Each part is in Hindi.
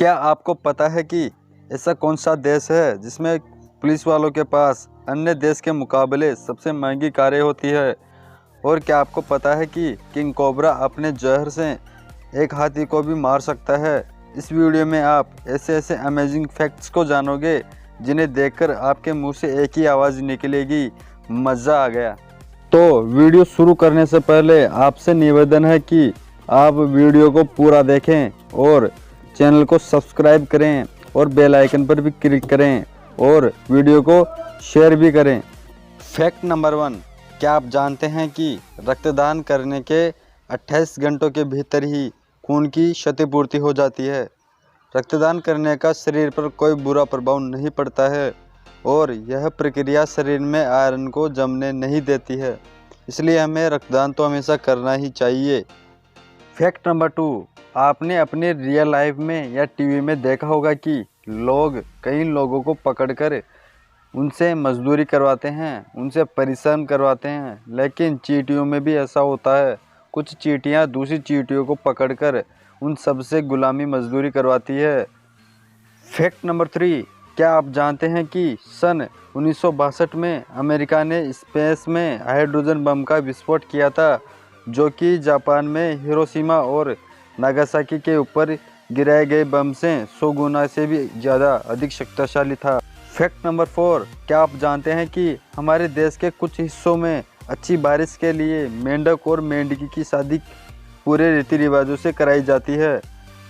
क्या आपको पता है कि ऐसा कौन सा देश है जिसमें पुलिस वालों के पास अन्य देश के मुकाबले सबसे महंगी कारें होती है? और क्या आपको पता है कि किंग कोबरा अपने जहर से एक हाथी को भी मार सकता है? इस वीडियो में आप ऐसे ऐसे अमेजिंग फैक्ट्स को जानोगे जिन्हें देखकर आपके मुंह से एक ही आवाज़ निकलेगी, मज़ा आ गया। तो वीडियो शुरू करने से पहले आपसे निवेदन है कि आप वीडियो को पूरा देखें और चैनल को सब्सक्राइब करें और बेल आइकन पर भी क्लिक करें और वीडियो को शेयर भी करें। फैक्ट नंबर 1, क्या आप जानते हैं कि रक्तदान करने के 28 घंटों के भीतर ही खून की क्षतिपूर्ति हो जाती है। रक्तदान करने का शरीर पर कोई बुरा प्रभाव नहीं पड़ता है और यह प्रक्रिया शरीर में आयरन को जमने नहीं देती है, इसलिए हमें रक्तदान तो हमेशा करना ही चाहिए। फैक्ट नंबर 2, आपने अपने रियल लाइफ में या टीवी में देखा होगा कि लोग कई लोगों को पकड़कर उनसे मजदूरी करवाते हैं, उनसे परिश्रम करवाते हैं, लेकिन चींटियों में भी ऐसा होता है। कुछ चींटियां दूसरी चींटियों को पकड़कर उन सबसे गुलामी मजदूरी करवाती है। फैक्ट नंबर 3, क्या आप जानते हैं कि सन 1962 में अमेरिका ने स्पेस में हाइड्रोजन बम का विस्फोट किया था, जो कि जापान में हिरोशिमा और नागासाकी के ऊपर गिराए गए बम से 100 गुना से भी ज़्यादा अधिक शक्तिशाली था। फैक्ट नंबर 4, क्या आप जानते हैं कि हमारे देश के कुछ हिस्सों में अच्छी बारिश के लिए मेंढक और मेंढकी की शादी पूरे रीति रिवाजों से कराई जाती है।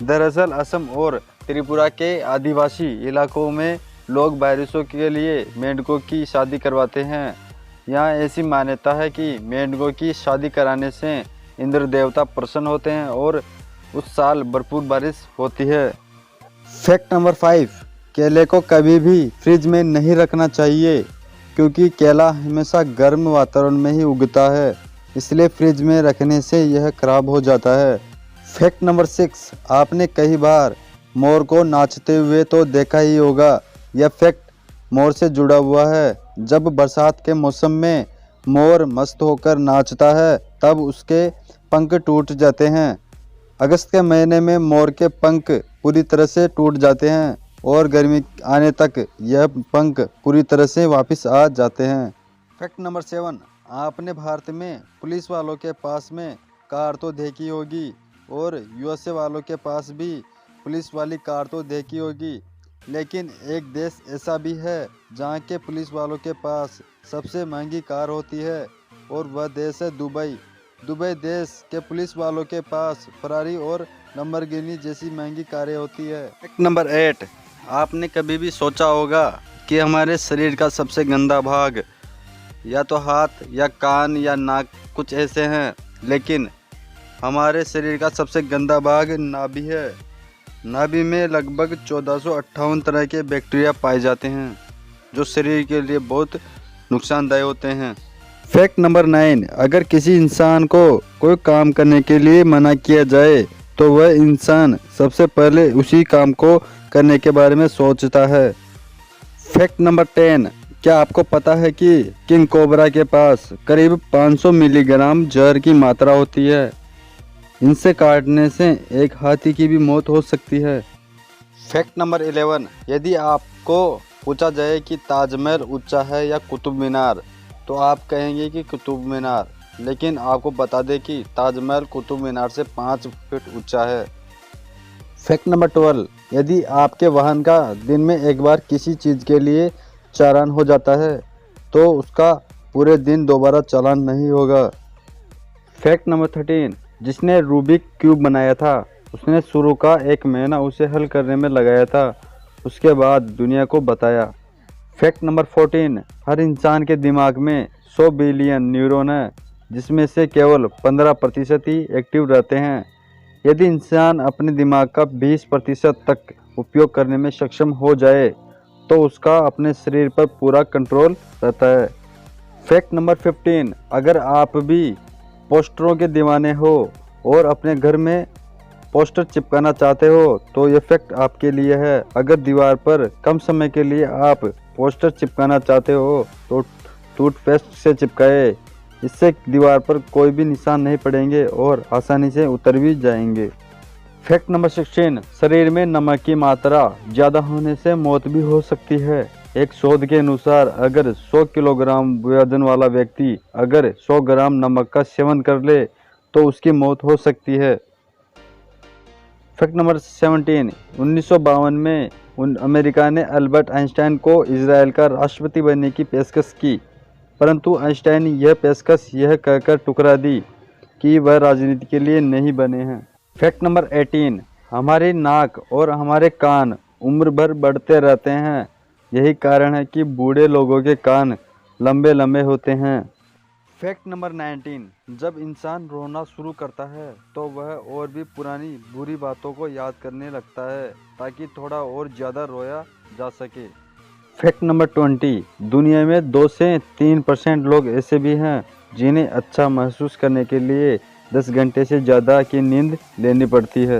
दरअसल असम और त्रिपुरा के आदिवासी इलाकों में लोग बारिशों के लिए मेंढकों की शादी करवाते हैं। यहाँ ऐसी मान्यता है कि मेंढकों की शादी कराने से इंद्र देवता प्रसन्न होते हैं और उस साल भरपूर बारिश होती है। फैक्ट नंबर 5, केले को कभी भी फ्रिज में नहीं रखना चाहिए क्योंकि केला हमेशा गर्म वातावरण में ही उगता है, इसलिए फ्रिज में रखने से यह खराब हो जाता है। फैक्ट नंबर 6, आपने कई बार मोर को नाचते हुए तो देखा ही होगा। यह फैक्ट मोर से जुड़ा हुआ है। जब बरसात के मौसम में मोर मस्त होकर नाचता है तब उसके पंख टूट जाते हैं। अगस्त के महीने में मोर के पंख पूरी तरह से टूट जाते हैं और गर्मी आने तक यह पंख पूरी तरह से वापस आ जाते हैं। फैक्ट नंबर 7, आपने भारत में पुलिस वालों के पास में कार तो देखी होगी और यूएसए वालों के पास भी पुलिस वाली कार तो देखी होगी, लेकिन एक देश ऐसा भी है जहाँ के पुलिस वालों के पास सबसे महंगी कार होती है और वह देश है दुबई। दुबई देश के पुलिस वालों के पास फरारी और लंबरगिनी जैसी महंगी कारें होती है। फैक्ट नंबर 8, आपने कभी भी सोचा होगा कि हमारे शरीर का सबसे गंदा भाग या तो हाथ या कान या नाक कुछ ऐसे हैं, लेकिन हमारे शरीर का सबसे गंदा भाग नाभि है। नाभि में लगभग 1458 तरह के बैक्टीरिया पाए जाते हैं जो शरीर के लिए बहुत नुकसानदायक होते हैं। फैक्ट नंबर 9, अगर किसी इंसान को कोई काम करने के लिए मना किया जाए तो वह इंसान सबसे पहले उसी काम को करने के बारे में सोचता है। फैक्ट नंबर 10, क्या आपको पता है कि किंग कोबरा के पास करीब 500 मिलीग्राम जहर की मात्रा होती है? इनसे काटने से एक हाथी की भी मौत हो सकती है। फैक्ट नंबर 11, यदि आपको पूछा जाए कि ताजमहल ऊंचा है या कुतुब मीनार तो आप कहेंगे कि कुतुब मीनार, लेकिन आपको बता दें कि ताजमहल कुतुब मीनार से 5 फीट ऊंचा है। फैक्ट नंबर 12, यदि आपके वाहन का दिन में एक बार किसी चीज़ के लिए चालान हो जाता है तो उसका पूरे दिन दोबारा चालान नहीं होगा। फैक्ट नंबर 13, जिसने रूबिक क्यूब बनाया था उसने शुरू का 1 महीना उसे हल करने में लगाया था, उसके बाद दुनिया को बताया। फैक्ट नंबर 14, हर इंसान के दिमाग में 100 बिलियन न्यूरॉन है, जिसमें से केवल 15% ही एक्टिव रहते हैं। यदि इंसान अपने दिमाग का 20% तक उपयोग करने में सक्षम हो जाए तो उसका अपने शरीर पर पूरा कंट्रोल रहता है। फैक्ट नंबर 15, अगर आप भी पोस्टरों के दीवाने हो और अपने घर में पोस्टर चिपकाना चाहते हो तो यह फैक्ट आपके लिए है। अगर दीवार पर कम समय के लिए आप पोस्टर चिपकाना चाहते हो तो टूथपेस्ट से चिपकाए, इससे दीवार पर कोई भी निशान नहीं पड़ेंगे और आसानी से उतर भी जाएंगे। फैक्ट नंबर 16, शरीर में नमक की मात्रा ज़्यादा होने से मौत भी हो सकती है। एक शोध के अनुसार अगर 100 किलोग्राम वजन वाला व्यक्ति अगर 100 ग्राम नमक का सेवन कर ले तो उसकी मौत हो सकती है। फैक्ट नंबर 17, 1952 में अमेरिका ने अल्बर्ट आइंस्टाइन को इजराइल का राष्ट्रपति बनने की पेशकश की, परंतु आइंस्टाइन यह पेशकश यह कहकर ठुकरा दी कि वह राजनीति के लिए नहीं बने हैं। फैक्ट नंबर 18, हमारी नाक और हमारे कान उम्र भर बढ़ते रहते हैं। यही कारण है कि बूढ़े लोगों के कान लंबे लंबे होते हैं। फैक्ट नंबर 19, जब इंसान रोना शुरू करता है तो वह और भी पुरानी बुरी बातों को याद करने लगता है ताकि थोड़ा और ज़्यादा रोया जा सके। फैक्ट नंबर 20, दुनिया में 2 से 3% लोग ऐसे भी हैं जिन्हें अच्छा महसूस करने के लिए 10 घंटे से ज़्यादा की नींद लेनी पड़ती है।